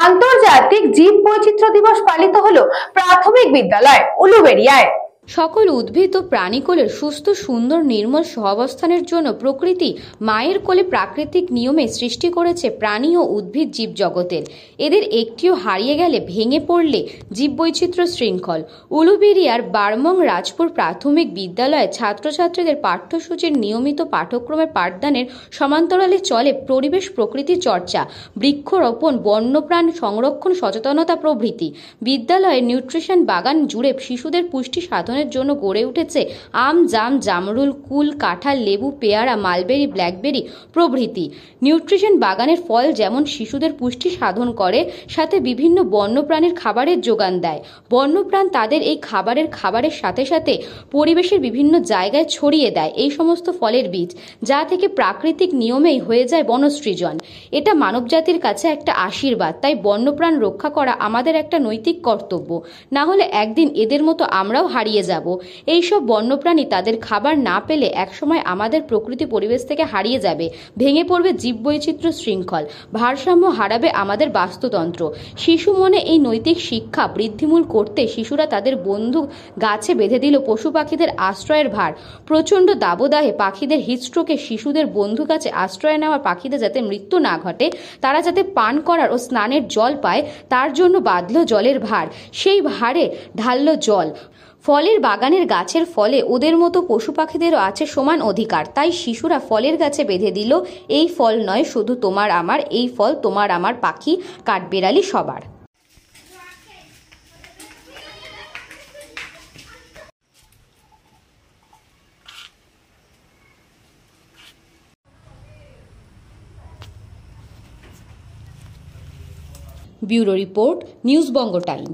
আন্তর্জাতিক জীব বৈচিত্র্য দিবস পালিত হলো প্রাথমিক বিদ্যালয় উলুবেড়িয়ায়। সকল উদ্ভিদ ও প্রাণীকুলের সুস্থ সুন্দর নির্মল সহাবস্থানের জন্য প্রকৃতি মায়ের কোলে প্রাকৃতিক নিয়মে সৃষ্টি করেছে প্রাণী ও উদ্ভিদ জীবজগতের। এদের একটিও হারিয়ে গেলে ভেঙে পড়লে জীববৈচিত্র্য শৃঙ্খল। উলুবেড়িয়ার বারমং রাজপুর প্রাথমিক বিদ্যালয়ে ছাত্রছাত্রীদের পাঠ্যসূচির নিয়মিত পাঠ্যক্রমের পাঠদানের সমান্তরালে চলে পরিবেশ প্রকৃতি চর্চা, বৃক্ষরোপণ, বন্যপ্রাণ সংরক্ষণ সচেতনতা প্রভৃতি। বিদ্যালয়ের নিউট্রিশন বাগান জুড়ে শিশুদের পুষ্টি সাধন জন্য গড়ে উঠেছে আম, জাম, জামরুল, কুল, কাঁঠাল, লেবু, পেয়ারা, মালবেরি, ব্ল্যাকবেরি প্রভৃতি। নিউট্রিশন বাগানের ফল যেমন শিশুদের পুষ্টি সাধন করে, সাথে বিভিন্ন বন্যপ্রাণীর খাবারের যোগান দেয়। বন্যপ্রাণ তাদের এই খাবারের সাথে সাথে পরিবেশের বিভিন্ন জায়গায় ছড়িয়ে দেয় এই সমস্ত ফলের বীজ, যা থেকে প্রাকৃতিক নিয়মেই হয়ে যায় বনসৃজন। এটা মানবজাতির কাছে একটা আশীর্বাদ। তাই বন্যপ্রাণ রক্ষা করা আমাদের একটা নৈতিক কর্তব্য। না হলে একদিন এদের মতো আমরাও হারিয়ে যাব। এইসব বন্যপ্রাণী তাদের খাবার না পেলে একসময় আমাদের প্রকৃতি পরিবেশ থেকে হারিয়ে যাবে, ভেঙে পড়বে জীববৈচিত্র্য শৃঙ্খল, ভারসাম্য হারাবে আমাদের বাস্তুতন্ত্র। শিশু মনে এই নৈতিক শিক্ষা বৃদ্ধিমূল করতে শিশুরা তাদের বন্ধু গাছে বেঁধে দিল পশু পাখিদের আশ্রয়ের ভার। প্রচণ্ড দাবদাহে পাখিদের হিটস্ট্রোকে শিশুদের বন্ধু গাছে আশ্রয় নেওয়া পাখিদের যাতে মৃত্যু না ঘটে, তারা যাতে পান করার ও স্নানের জল পায়, তার জন্য বাঁধল জলের ভার। সেই ভারে ঢালল জল। ফলের বাগানের গাছের ফলে ওদের মতো পশু পাখিদেরও আছে সমান অধিকার। তাই শিশুরা ফলের গাছে বেঁধে দিল, এই ফল নয় শুধু তোমার আমার, এই ফল তোমার আমার পাখি কাঠবেড়ালি সবার। ব্যুরো রিপোর্ট, নিউজ বঙ্গ টাইম।